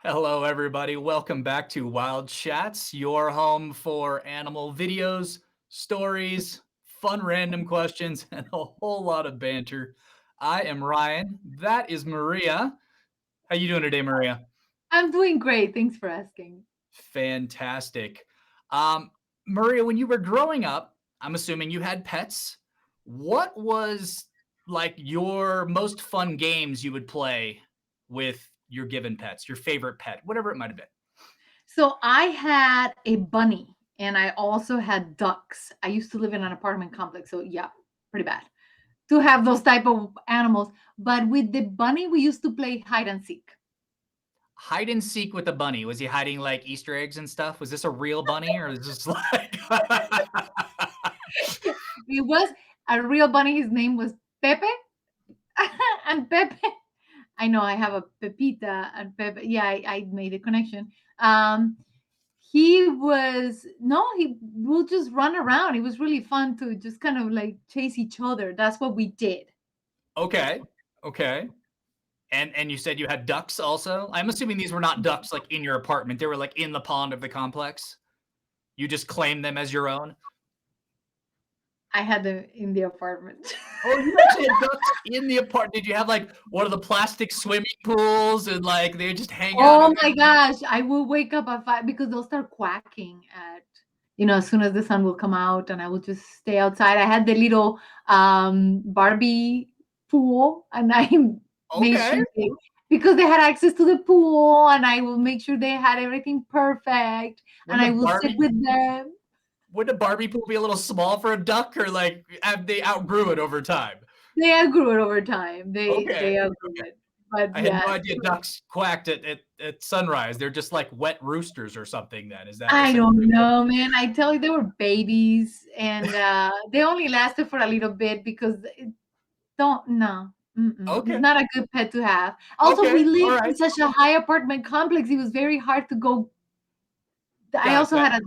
Hello, everybody. Welcome back to Wild Chats, your home for animal videos, stories, fun random questions, and a whole lot of banter. I am Ryan. That is Maria. How you doing today, Maria? I'm doing great. Thanks for asking. Fantastic. Um, Maria, when you were growing up, I'm assuming you had pets. What was like your most fun games you would play with your given pets, your favorite pet, whatever it might have been? So I had a bunny and I also had ducks. I used to live in an apartment complex, so yeah, pretty bad to have those type of animals. But with the bunny, we used to play hide and seek. Hide and seek with the bunny. Was he hiding like Easter eggs and stuff? Was this a real bunny or is this like It was a real bunny. His name was Pepe, and Pepe. I know I have a Pepita and Pepe. Yeah, I made a connection. Um, he was no, he will just run around. It was really fun to just kind of like chase each other. That's what we did. Okay. Okay. And you said you had ducks also? I'm assuming these were not ducks like in your apartment. They were like in the pond of the complex. You just claimed them as your own. I had them in the apartment. Oh, you actually had ducks in the apartment. Did you have like one of the plastic swimming pools and like they just hang out in Oh my gosh, I will wake up at 5 because they'll start quacking at as soon as the sun will come out, and I will just stay outside. I had the little Barbie pool, and I there? made Okay. sure because they had access to the pool, and I will make sure they had everything perfect, and Wouldn't I a will sit Barbie with them. wouldn't a Barbie pool be a little small for a duck or like have they outgrew it over time? They outgrew it over time. They Okay. they outgrew it, but I had no yeah. idea ducks quacked at sunrise. They're just like wet roosters or something then. Is that I don't essentially what know, man. I tell you, they were babies, and they only lasted for a little bit because don't no. Mm-mm. He's Okay. not a good pet to have. Also, Okay. we All lived in right. such a high apartment complex. It was very hard to go. I also Gotcha. had a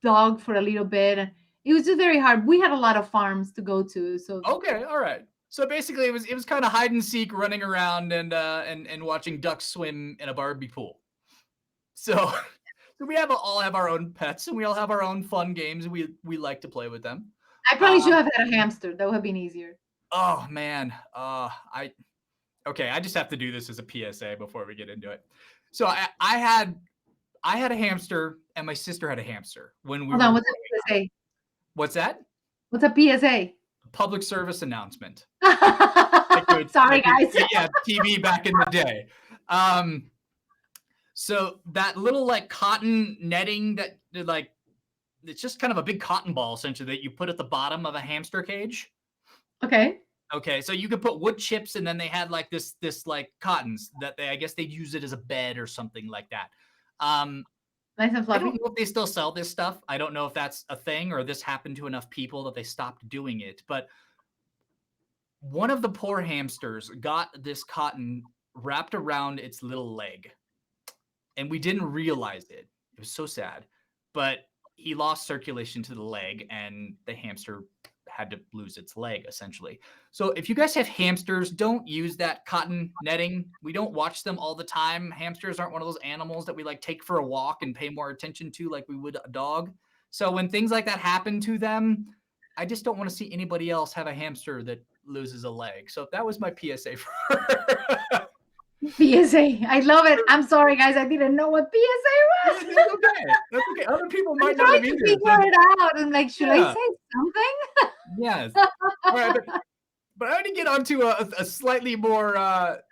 dog for a little bit, and it was just very hard. We had a lot of farms to go to, so Okay. All right. So basically it was kind of hide and seek running around and watching ducks swim in a Barbie pool. So so we all have our own pets and we all have our own fun games and we like to play with them. I probably should Um have had a hamster. That would have been easier. oh man. I okay, I just have to do this as a PSA before we get into it. So I had a hamster and my sister had a hamster when we Hold were on, what's a growing up. PSA? What's that? What's a PSA? Public service announcement. Like Sorry, you guys. yeah, TV back in the day. Um, so that little like cotton netting that like it's just kind of a big cotton ball essentially that you put at the bottom of a hamster cage. Okay. Okay, so you could put wood chips and then they had like this like cottons that I guess they'd use it as a bed or something like that. Um, Nice and I don't fluffy. know if they still sell this stuff. I don't know if that's a thing or this happened to enough people that they stopped doing it. But one of the poor hamsters got this cotton wrapped around its little leg, and we didn't realize it. It was so sad, but he lost circulation to the leg, and the hamster had to lose its leg essentially. So if you guys have hamsters, don't use that cotton netting. We don't watch them all the time. Hamsters aren't one of those animals that we like take for a walk and pay more attention to like we would a dog. So when things like that happen to them, I just don't want to see anybody else have a hamster that loses a leg. So that was my PSA for PSA. I love it. I'm sorry, guys. I didn't know what PSA Yeah, was. that's okay. That's okay. Other people I'm might not trying have to either. So figure it out. I'm like, should I yeah, say yes. something? All right, but I want to get onto a slightly more A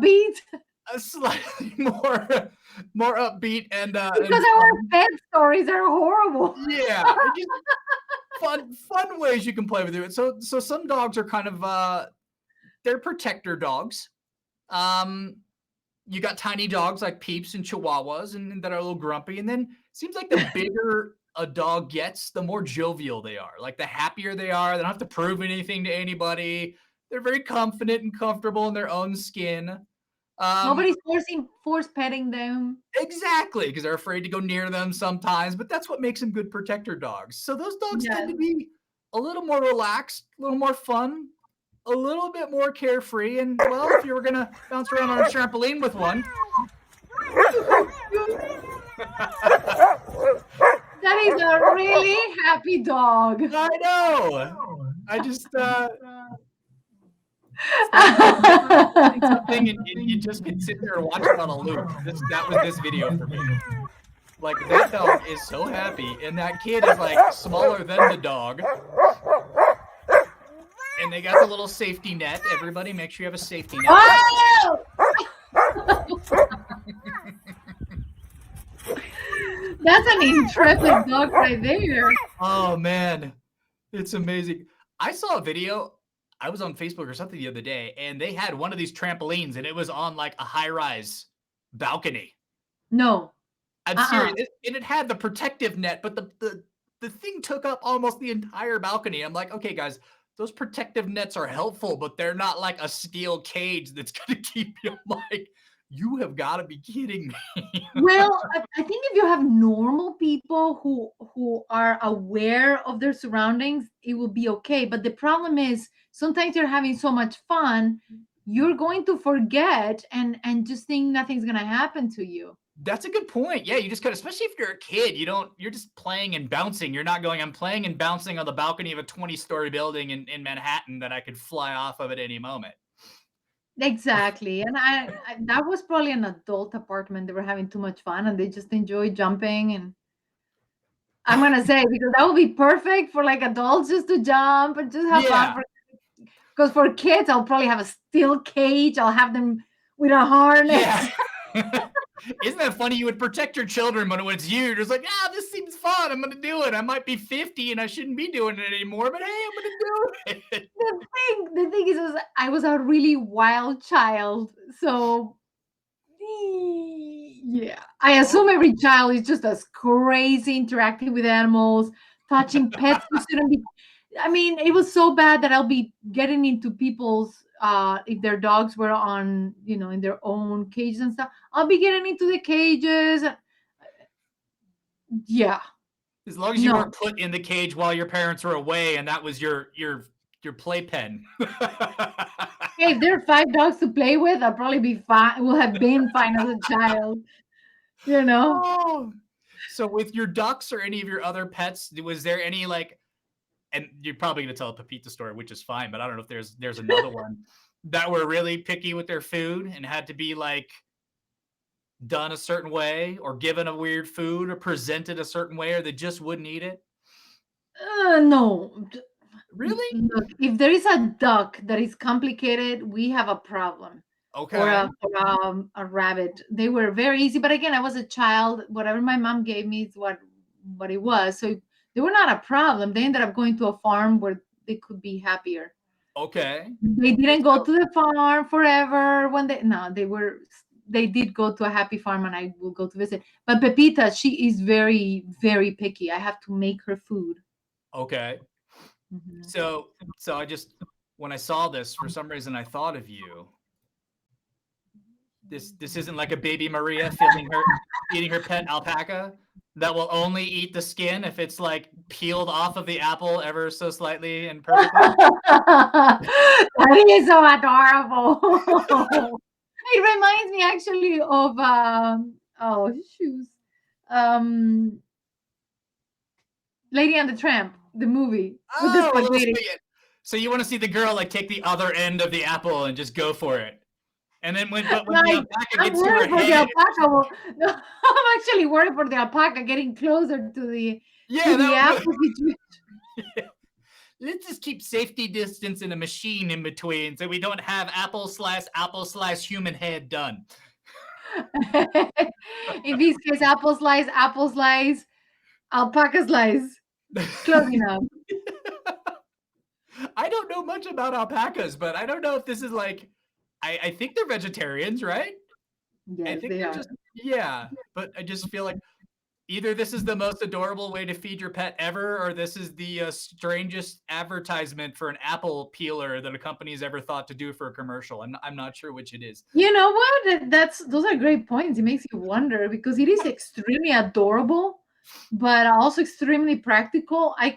beat a slightly more upbeat and because our fun. pet stories are horrible. Yeah, just fun ways you can play with it. So some dogs are kind of they're protector dogs. Um, you got tiny dogs like Peeps and Chihuahuas and that are a little grumpy. And then it seems like the bigger a dog gets, the more jovial they are. Like the happier they are, they don't have to prove anything to anybody. They're very confident and comfortable in their own skin. Um, Nobody's force petting them. exactly, because they're afraid to go near them sometimes, but that's what makes them good protector dogs. So those dogs tend Yes. to be a little more relaxed, a little more fun, a little bit more carefree. And well, if you were gonna bounce around on a trampoline with one, So cute. That is a really happy dog. I know. I just something and you just could sit there and watch it on a loop. That was this video for me. Like that dog is so happy, and that kid is like smaller than the dog. And they got the little safety net. Everybody, make sure you have a safety net. Oh! That's an intrepid dog right there. Oh man, it's amazing. I saw a video. I was on Facebook or something the other day, and they had one of these trampolines, and it was on like a high-rise balcony. No. I'm serious, and it had the protective net, but the thing took up almost the entire balcony. I'm like, okay, guys, those protective nets are helpful, but they're not like a steel cage that's gonna keep you. I'm like, you have got to be kidding me. Well, I think if you have normal people who are aware of their surroundings, it will be okay. But the problem is sometimes you're having so much fun, you're going to forget and just think nothing's gonna happen to you. That's a good point. Yeah, you just could, especially if you're a kid, you're just playing and bouncing. You're not going, I'm playing and bouncing on the balcony of a 20-story building in Manhattan that I could fly off of at any moment. Exactly. And I that was probably an adult apartment. They were having too much fun and they just enjoy jumping. And I'm gonna say because that would be perfect for like adults just to jump and just have Yeah. fun. Because for kids, I'll probably have a steel cage. I'll have them with a harness. Yeah. Isn't that funny? You would protect your children, but when it's you, you're just like, this seems fun. I'm gonna do it. I might be 50 and I shouldn't be doing it anymore, but hey, I'm gonna do it. The thing is, I was a really wild child, so yeah. I assume every child is just as crazy interacting with animals, touching pets who shouldn't be. I mean, it was so bad that I'll be getting into people's if their dogs were on, in their own cages and stuff. I'll be getting into the cages. Yeah. As long as you weren't put in the cage while your parents were away and that was your playpen. Hey, if there are 5 dogs to play with, I'll probably be fine. Will have been fine as a child. Oh. So with your ducks or any of your other pets, was there any like, and you're probably gonna tell a Pepita story, which is fine, but I don't know if there's another one that were really picky with their food and had to be like done a certain way or given a weird food or presented a certain way or they just wouldn't eat it? No. Really? Look, if there is a duck that is complicated, we have a problem. Okay. Or a rabbit. They were very easy. But again, I was a child. Whatever my mom gave me is what it was. So they were not a problem. They ended up going to a farm where they could be happier. Okay. They didn't go to the farm forever they did go to a happy farm and I will go to visit. But Pepita, she is very, very picky. I have to make her food. Okay. Mm-hmm. So I just, when I saw this, for some reason I thought of you. This isn't like a baby Maria eating her pet alpaca that will only eat the skin if it's like peeled off of the apple ever so slightly and perfectly. That is so adorable. It reminds me actually of shoes. Lady and the Tramp, the movie with the spaghetti. So you want to see the girl like take the other end of the apple and just go for it. And then when the alpaca gets to her head. I'm actually worried for the alpaca getting closer to the apple situation. Yeah. Let's just keep safety distance in a machine in between so we don't have apple slice human head done. In this case, apple slice, alpaca slice. Close enough. I don't know much about alpacas, but I don't know if this is like, I think they're vegetarians, right? Yes, they are. But I just feel like either this is the most adorable way to feed your pet ever, or this is the strangest advertisement for an apple peeler that a company's ever thought to do for a commercial. I'm not sure which it is. You know what? Those are great points. It makes you wonder because it is extremely adorable, but also extremely practical. I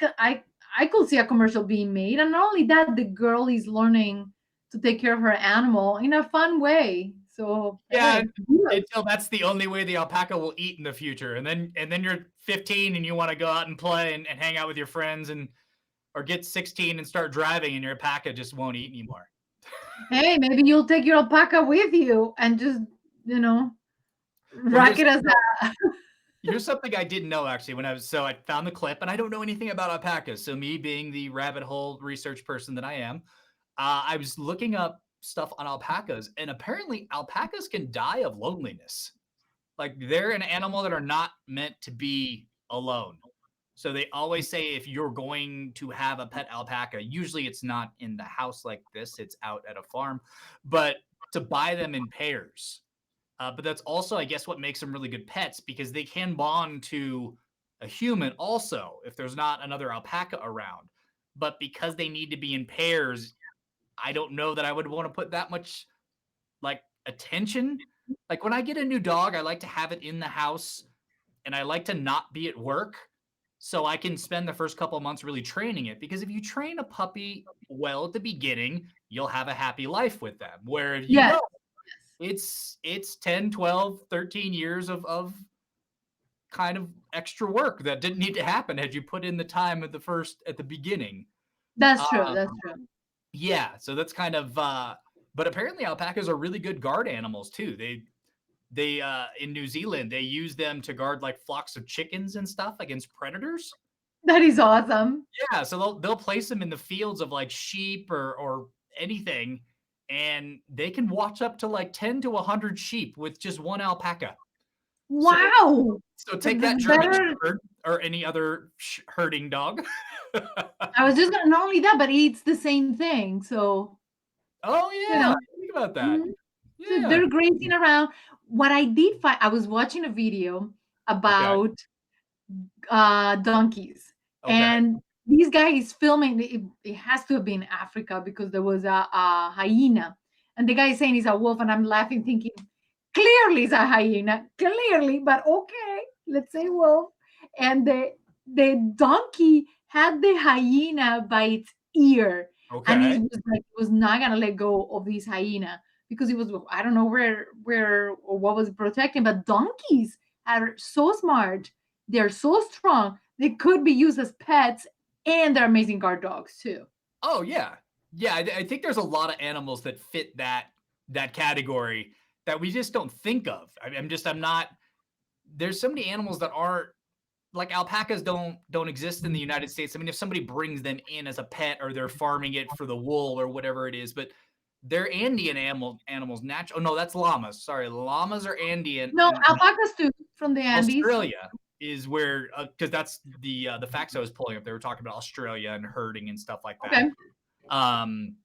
could see a commercial being made, and not only that, the girl is learning to take care of her animal in a fun way. So Yeah, hey, kudos. until that's the only way the alpaca will eat in the future, and then you're 15 and you wanna go out and play and hang out with your friends and or get 16 and start driving and your alpaca just won't eat anymore. Hey, maybe you'll take your alpaca with you and just, you know, Well, rack it as a here's something I didn't know actually when I found the clip and I don't know anything about alpacas. So me being the rabbit hole research person that I am, I was looking up stuff on alpacas and apparently alpacas can die of loneliness. Like they're an animal that are not meant to be alone. So they always say if you're going to have a pet alpaca, usually it's not in the house like this, it's out at a farm, but to buy them in pairs. But that's also, I guess, what makes them really good pets because they can bond to a human also if there's not another alpaca around. But because they need to be in pairs, I don't know that I would want to put that much like attention. Like when I get a new dog, I like to have it in the house and I like to not be at work so I can spend the first couple of months really training it. Because if you train a puppy well at the beginning, you'll have a happy life with them. Where if you yes, don't, yes. it's 10, 12, 13 years of kind of extra work that didn't need to happen had you put in the time at the beginning. That's true. Uh, That's true. yeah, so that's kind of but apparently alpacas are really good guard animals too. They in New Zealand, they use them to guard like flocks of chickens and stuff against predators. That is awesome. Yeah, so they'll place them in the fields of like sheep or anything, and they can watch up to like 10 to 100 sheep with just one alpaca. So Wow. so take That's that German better. Shepherd or any other herding dog. I was just gonna not only that, but it's the same thing. So, Oh you yeah, know, I didn't think about that. mhm. So Yeah. they're grazing around. What I did find, I was watching a video Okay. about donkeys. Okay. And this guy is filming. It has to have been Africa because there was a hyena, and the guy is saying he's a wolf, and I'm laughing, thinking clearly it's a hyena, clearly, but okay, let's say wolf. And the donkey had the hyena by its ear, and he Okay. was like, he was not gonna let go of this hyena because he was, I don't know where or what was protecting, but donkeys are so smart, they're so strong, they could be used as pets, and they're amazing guard dogs too. Oh yeah. Yeah, I think there's a lot of animals that fit that category that we just don't think of. I'm not there's so many animals that aren't like alpacas don't exist in the United States. I mean, if somebody brings them in as a pet or they're farming it for the wool or whatever it is, but they're Andean animals. Natural. Oh no, that's llamas. Sorry, llamas are Andean, No, and alpacas too, from the Andes. Australia is where because that's the facts I was pulling up. They were talking about Australia and herding and stuff like that. Okay. Um,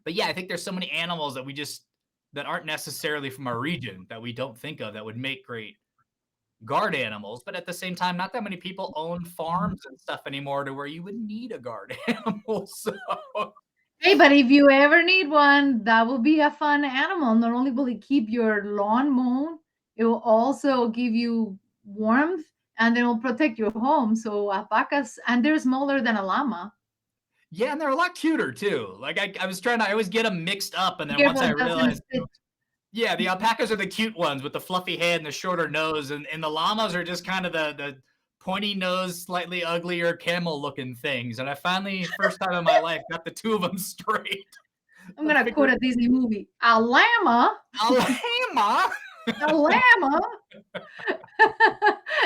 but yeah, I think there's so many animals that we just that aren't necessarily from our region that we don't think of that would make great guard animals, but at the same time, not that many people own farms and stuff anymore to where you would need a guard animal. So Hey, but if you ever need one, that will be a fun animal. Not only will it keep your lawn mown, it will also give you warmth, and then it will protect your home. So alpacas, and they're smaller than a llama. yeah, and they're a lot cuter too. Like I was trying to, I always get them mixed up, and Be then once careful, I it doesn't realized, fit. yeah, the alpacas are the cute ones with the fluffy head and the shorter nose, and the llamas are just kind of the pointy nose, slightly uglier camel looking things. And I finally, first time in my life, got the two of them straight. I'm I gonna quote figured a Disney movie. A llama, a llama. a llama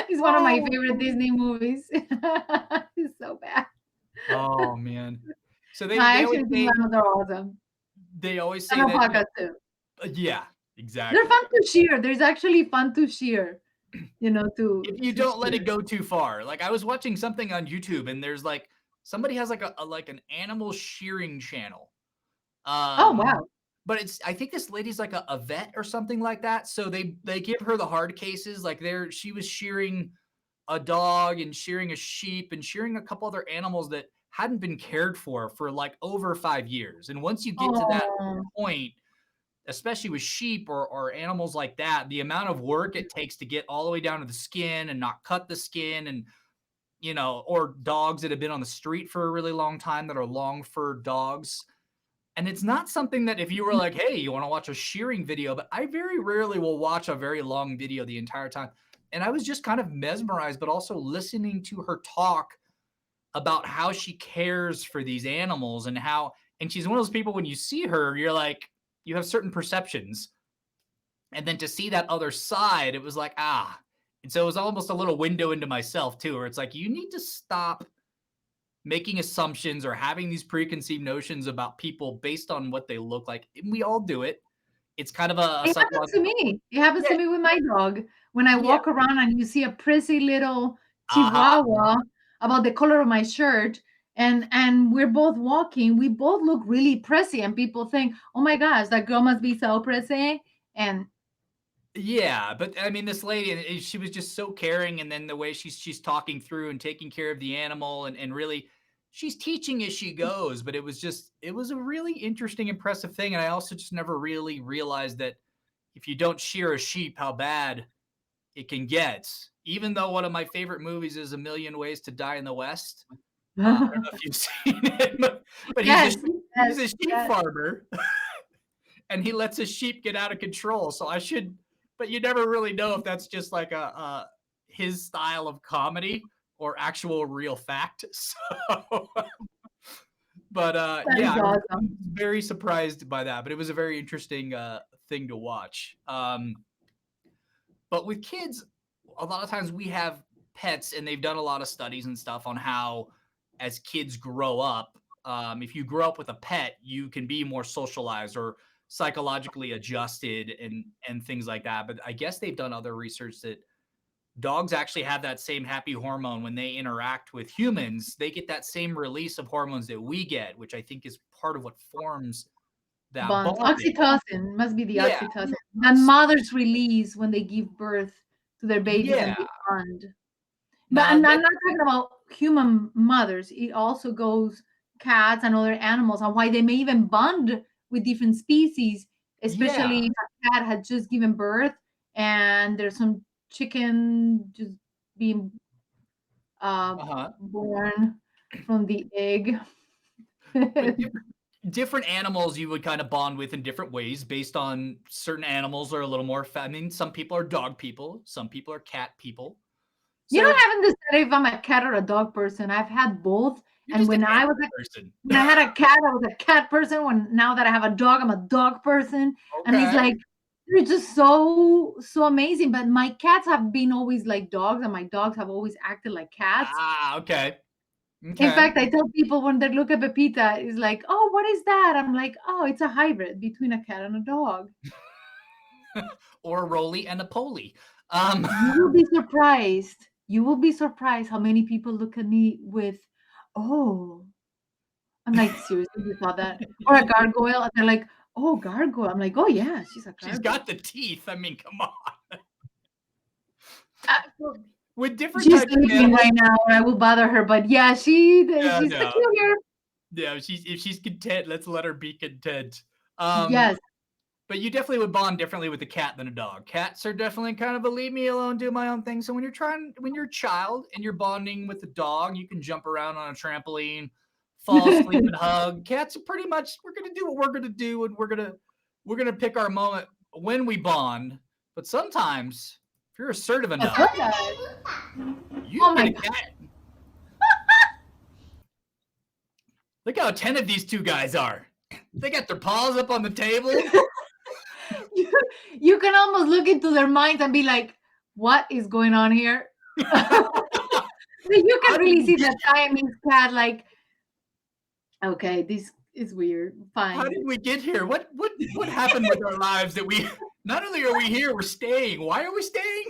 is one of my Oh, favorite Disney movies. It's so bad. oh man. So No, they I they always actually think say llamas are awesome. they always And say that alpacas too. yeah, They're exactly. fun to shear. There's actually fun to shear, If you to don't let it shear. go too far. Like I was watching something on YouTube and there's like somebody has like a like an animal shearing channel. Oh, Um wow. but it's I think this lady's like a vet or something like that. So they give her the hard cases. Like she was shearing a dog and shearing a sheep and shearing a couple other animals that hadn't been cared for like over 5 years. And once you get to that Oh, point, especially with sheep or animals like that, the amount of work it takes to get all the way down to the skin and not cut the skin and or dogs that have been on the street for a really long time that are long fur dogs. And it's not something that if you were like, hey, you want to watch a shearing video, but I very rarely will watch a very long video the entire time. And I was just kind of mesmerized, but also listening to her talk about how she cares for these animals and how, and she's one of those people when you see her, you're like, you have certain perceptions. And then to see that other side, it was like, ah. And so it was almost a little window into myself too, where it's like, you need to stop making assumptions or having these preconceived notions about people based on what they look like. And we all do it. It's kind of a It happens to psychological. me. It happens Yeah. to me with my dog. When I Yeah. walk around and you see a prissy little Uh-huh. chihuahua about the color of my shirt, and we're both walking, we both look really prissy, and people think, "Oh my gosh, that girl must be so prissy." And Yeah, but I mean, this lady, she was just so caring, and then the way she's talking through and taking care of the animal, and really, she's teaching as she goes. But it was a really interesting, impressive thing, and I also just never really realized that if you don't shear a sheep, how bad it can get. Even though one of my favorite movies is A Million Ways to Die in the West. I don't know if you've seen it, but yes, he's yes, a sheep yes. farmer, and he lets his sheep get out of control. So I should, but you never really know if that's just like a his style of comedy or actual real fact. So, but That yeah, is I was awesome. very surprised by that. But it was a very interesting thing to watch. But with kids, a lot of times we have pets, and they've done a lot of studies and stuff on how, as kids grow up, if you grow up with a pet, you can be more socialized or psychologically adjusted and things like that. But I guess they've done other research that dogs actually have that same happy hormone when they interact with humans. They get that same release of hormones that we get, which I think is part of what forms that Bonds. bonding. Oxytocin must be the Yeah. oxytocin that mothers release when they give birth to their babies and Yeah. they bond. But Now and I'm that not talking about human mothers. It also goes cats and other animals, and why they may even bond with different species, yeah. especially if a cat had just given birth and there's some chicken just being Uh-huh. born from the egg. But different animals you would kind of bond with in different ways based on certain animals are a little more I mean, some people are dog people, some people are cat people. You So know, it's I haven't decided if I'm a cat or a dog person. I've had both, you're and just an when I was animal person. when I had a cat, I was a cat person. When now that I have a dog, I'm a dog person. And it's Okay. like they're just so amazing. But my cats have been always like dogs, and my dogs have always acted like cats. Ah, okay. In Okay. fact, I tell people when they look at Pepita, it's like, oh, what is that? I'm like, oh, it's a hybrid between a cat and a dog. Or a roly and a poly. Um, You will be surprised. You will be surprised how many people look at me with, oh, I'm like, seriously, you thought that? Or a gargoyle, and they're like, "Oh, gargoyle." I'm like, "Oh yeah, she's a she's gargoyle." got the teeth. I mean, come on. Well, With different she's types of sleeping animals. right now, or I will bother her. But yeah, Yeah, she's no. peculiar. Yeah, if she's content, let's let her be content. Yes, But you definitely would bond differently with a cat than a dog. Cats are definitely kind of a leave me alone, do my own thing. So when you're a child and you're bonding with a dog, you can jump around on a trampoline, fall asleep and hug. Cats are pretty much we're gonna do what we're gonna do, and we're gonna pick our moment when we bond. But sometimes, if you're assertive of enough, course. you Oh can my get a god, cat. Look how attentive these two guys are. They got their paws up on the table. you, you can almost look into their minds and be like, "What is going on here?" You How can did really we see get that Siamese cat, like, okay, this is weird. How Fine. did we get here? What happened with our lives that we not only are we here, we're staying. Why are we staying?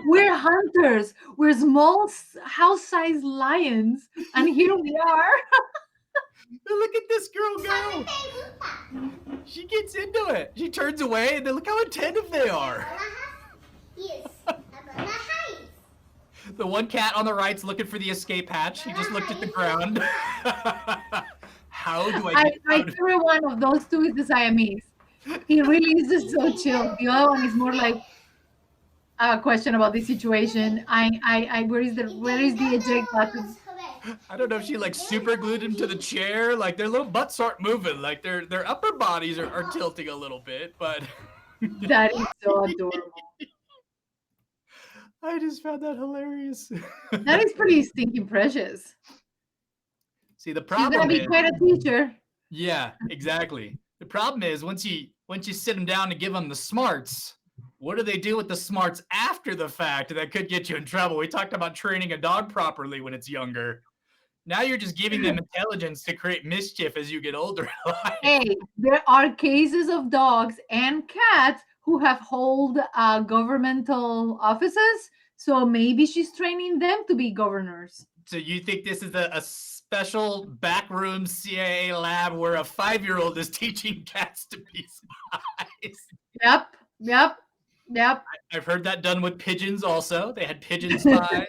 We're hunters. We're small house-sized lions, and here we are. Look at this girl go. She gets into it. She turns away, and then look how attentive they are. The one cat on the right's looking for the escape hatch. He just looked at the ground. How do I get I out of threw one of those two is the Siamese. He really is just so chill. The other one is more like a question about the situation. Where is the eject button? I don't know if she like super glued him to the chair. Like their little butts aren't moving. Like their upper bodies are tilting a little bit, but That is so adorable. I just found that hilarious. That is pretty stinking precious. See, the She's gonna problem be is, quite a teacher. yeah, exactly. The problem is once you sit them down and give them the smarts, what do they do with the smarts after the fact that could get you in trouble? We talked about training a dog properly when it's younger. Now you're just giving them intelligence to create mischief as you get older in life. Hey, there are cases of dogs and cats who have hold governmental offices. So maybe she's training them to be governors. So you think this is a special backroom CIA lab where a 5-year-old is teaching cats to be spies? Yep. I've heard that done with pigeons also. They had pigeon spies.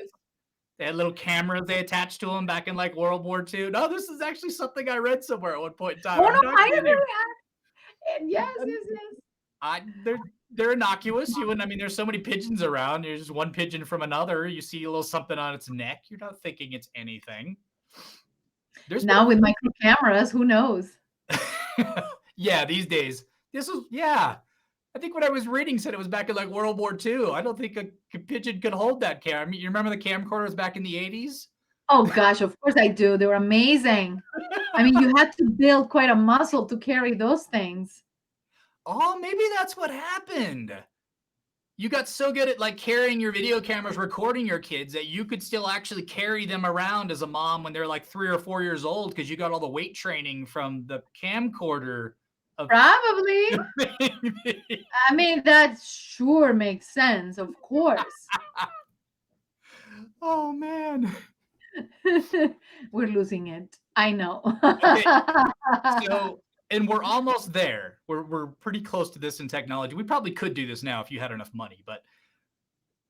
They had little cameras they attached to them back in like World War II. No, this is actually something I read somewhere at one point in time. Oh I'm no, not I kidding. agree. Yes. They're innocuous. There's so many pigeons around. There's just one pigeon from another. You see a little something on its neck. You're not thinking it's anything. Now with micro cameras, who knows? Yeah, these days. I think what I was reading said it was back in like World War II. I don't think a pigeon could hold that camera. You remember the camcorders back in the 80s? Oh gosh, of course I do. They were amazing. You had to build quite a muscle to carry those things. Oh, maybe that's what happened. You got so good at like carrying your video cameras, recording your kids that you could still actually carry them around as a mom when they're like 3 or 4 years old because you got all the weight training from the camcorder. Probably. That sure makes sense, of course. Oh man. We're losing it. I know. Okay. So, and we're almost there. We're pretty close to this in technology. We probably could do this now if you had enough money, but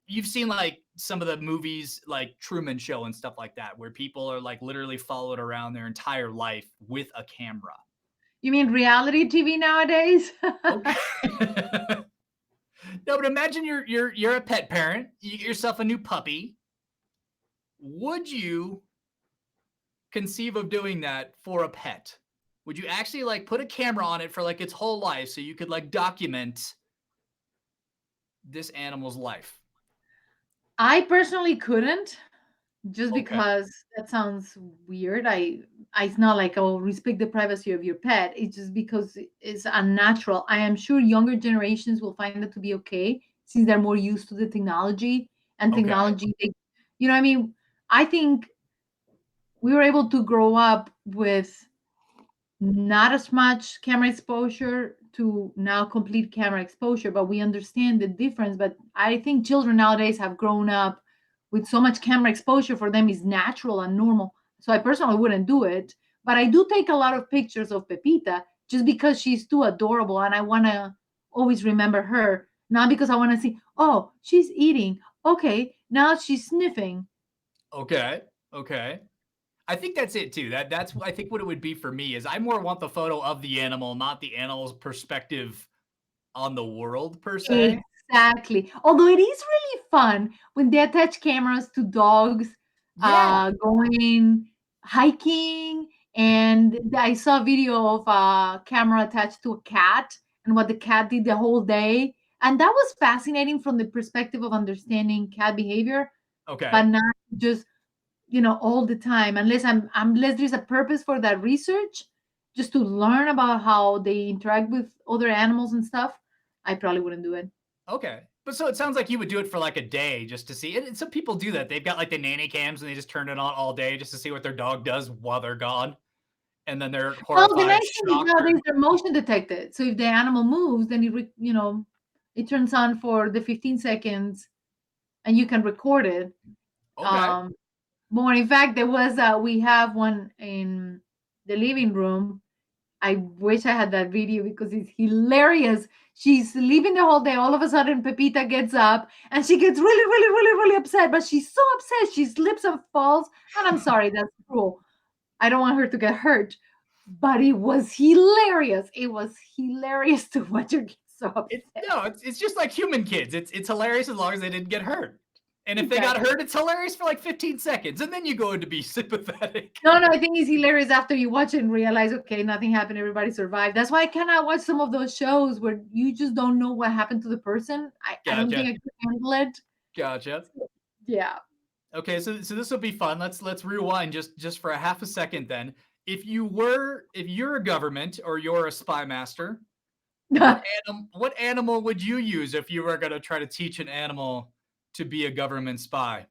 you've seen like some of the movies like Truman Show and stuff like that, where people are like literally followed around their entire life with a camera. You mean reality TV nowadays? Okay. No, but imagine you're a pet parent. You get yourself a new puppy. Would you conceive of doing that for a pet? Would you actually like put a camera on it for like its whole life so you could like document this animal's life? I personally couldn't, just Okay. because that sounds weird. It's not like, oh, respect the privacy of your pet. It's just because it's unnatural. I am sure younger generations will find it to be okay since they're more used to the technology and Okay. technology. I think we were able to grow up with not as much camera exposure to now complete camera exposure, but we understand the difference. But I think children nowadays have grown up with so much camera exposure, for them is natural and normal. So I personally wouldn't do it, but I do take a lot of pictures of Pepita just because she's too adorable and I want to always remember her, not because I want to see, oh, she's eating, okay, now she's sniffing. Okay. I think that's it too. That's I think what it would be for me is I more want the photo of the animal, not the animal's perspective on the world per se. Exactly. Although it is really fun when they attach cameras to dogs Yeah. going hiking. And I saw a video of a camera attached to a cat and what the cat did the whole day. And that was fascinating from the perspective of understanding cat behavior, Okay. but not just, all the time. Unless there's a purpose for that research, just to learn about how they interact with other animals and stuff, I probably wouldn't do it. Okay. But so it sounds like you would do it for like a day just to see. And some people do that. They've got like the nanny cams and they just turn it on all day just to see what their dog does while they're gone. And then they're Well, the horrified, nice thing is shocked. nowadays they're motion detected. So if the animal moves, then it turns on for the 15 seconds and you can record it. Okay. More in fact, there was we have one in the living room. I wish I had that video because it's hilarious. She's sleeping the whole day. All of a sudden, Pepita gets up and she gets really, really, really, really upset. But she's so upset, she slips and falls. And I'm sorry, that's cruel. I don't want her to get hurt. But it was hilarious. It was hilarious to watch her get so upset. It's just like human kids. It's hilarious as long as they didn't get hurt. And if they got Exactly. hurt, it's hilarious for like 15 seconds, and then you go into be sympathetic. No, I think it's hilarious after you watch it and realize, okay, nothing happened, everybody survived. That's why I cannot watch some of those shows where you just don't know what happened to the person. I don't think Gotcha. I could handle it. Gotcha. Yeah. Okay, so this will be fun. Let's rewind just for a half a second then. If you're a government or you're a spy master, what animal would you use if you were going to try to teach an animal to be a government spy?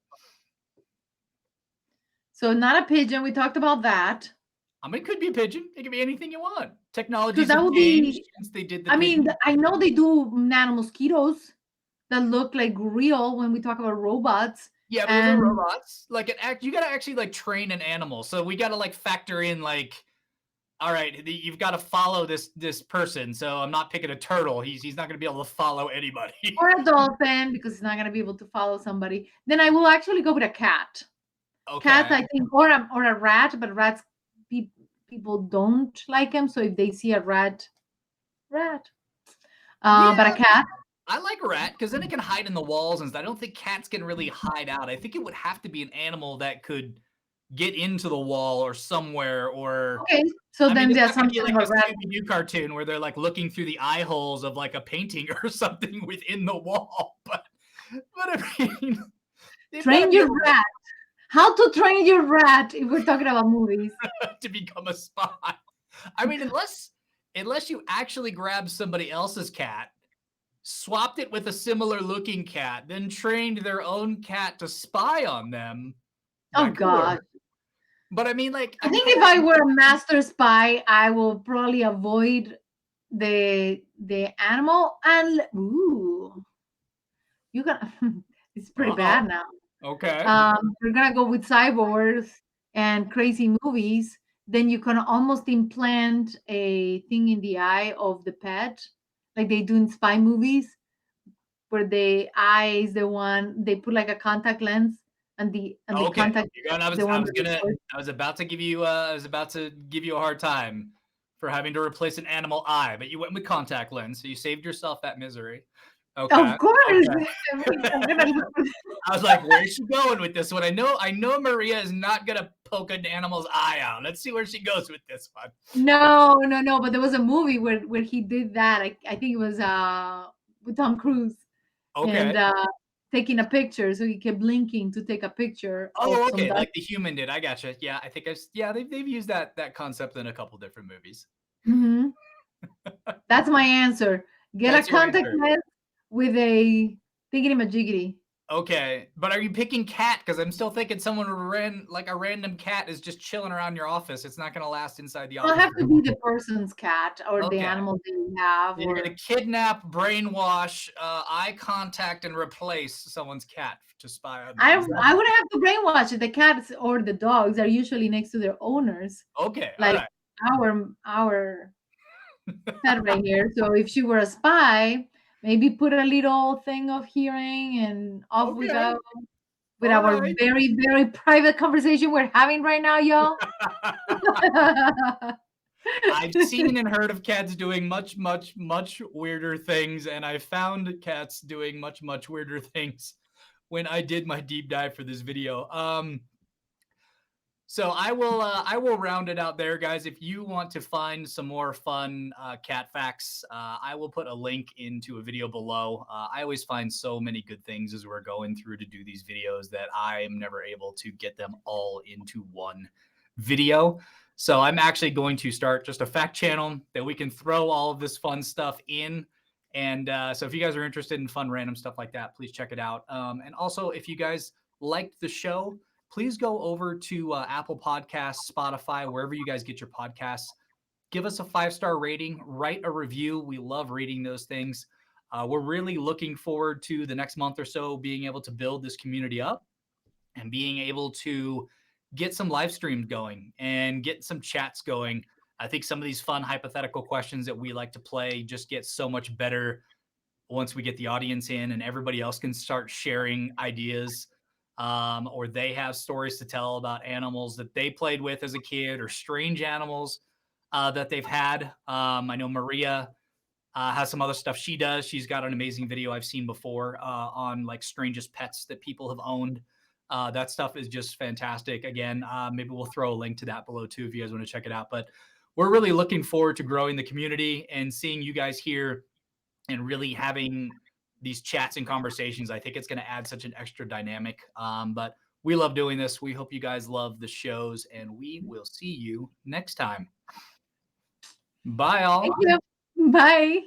So not a pigeon. We talked about that. I mean, it could be a pigeon. It could be anything you want. Because Technologies that have would changed be, since they did the I mean, pigeon. I know they do nano mosquitoes that look like real when we talk about robots. Yeah, but those are And robots. Like you got to actually like train an animal. So we got to like factor in like, all right, you've got to follow this person. So I'm not picking a turtle. He's not going to be able to follow anybody. or a dolphin because it's not going to be able to follow somebody. Then I will actually go with a cat. Cats, Okay. I think, or a rat, but rats people don't like them. So if they see a rat. But a Yeah, cat. I like a rat because then it can hide in the walls and stuff. I don't think cats can really hide out. I think it would have to be an animal that could get into the wall or somewhere. Or Okay, so I mean, then it's there's not going to some be kind like of a a rat. Scooby Doo cartoon where they're like looking through the eye holes of like a painting or something within the wall. But I mean, they've got to Train be your able rat. How to train your rat if we're talking about movies. to become a spy. I mean, unless you actually grab somebody else's cat, swapped it with a similar looking cat, then trained their own cat to spy on them, Oh that could God. work. But I think if I were a master spy, I will probably avoid the animal and ooh, you got it's pretty uh-oh. bad now. Okay. We're gonna go with cyborgs and crazy movies. Then you can almost implant a thing in the eye of the pet, like they do in spy movies, where the eye is the one they put like a contact lens, and the Okay. contact You're going, is the one that records. I was about to give you a hard time for having to replace an animal eye, but you went with contact lens, so you saved yourself that misery. Okay. Of course, I mean, I'm Okay. gonna look. I was like, where's she going with this one? I know Maria is not gonna poke an animal's eye out. Let's see where she goes with this one. No. But there was a movie where he did that. I think it was with Tom Cruise and Okay. taking a picture. So he kept blinking to take a picture of Oh, some okay, dog. like the human did. I gotcha. Yeah, I think yeah, they've used that concept in a couple different movies. Hmm. That's my answer. Get a That's your contact answer. lens with a thingy majiggity. Okay, but are you picking cat? Because I'm still thinking someone ran like a random cat is just chilling around your office. It's not gonna last inside the It'll office have very to be long. the person's cat or the Okay. animal they have, You're gonna or kidnap, brainwash, eye contact, and replace someone's cat to spy on I them. Is that I wouldn't have to brainwash it. The cats or the dogs are usually next to their owners, okay? All like right. our pet right here. So if she were a spy, maybe put a little thing of hearing and off we Okay. go with All our right. very, very private conversation we're having right now, y'all. I've seen and heard of cats doing much, much, much weirder things, and I found cats doing much, much weirder things when I did my deep dive for this video. So I will round it out there, guys. If you want to find some more fun cat facts, I will put a link into a video below. I always find so many good things as we're going through to do these videos that I am never able to get them all into one video. So I'm actually going to start just a fact channel that we can throw all of this fun stuff in. And so if you guys are interested in fun random stuff like that, please check it out. And also, if you guys liked the show, please go over to Apple Podcasts, Spotify, wherever you guys get your podcasts. Give us a 5-star rating, write a review. We love reading those things. We're really looking forward to the next month or so being able to build this community up and being able to get some live streams going and get some chats going. I think some of these fun hypothetical questions that we like to play just get so much better once we get the audience in and everybody else can start sharing ideas, or they have stories to tell about animals that they played with as a kid or strange animals that they've had. I know Maria has some other stuff she does. She's got an amazing video I've seen before on like strangest pets that people have owned. That stuff is just fantastic. Again, maybe we'll throw a link to that below too if you guys want to check it out. But we're really looking forward to growing the community and seeing you guys here and really having these chats and conversations. I think it's going to add such an extra dynamic. But we love doing this. We hope you guys love the shows, and we will see you next time. Bye, all. Thank you. Bye.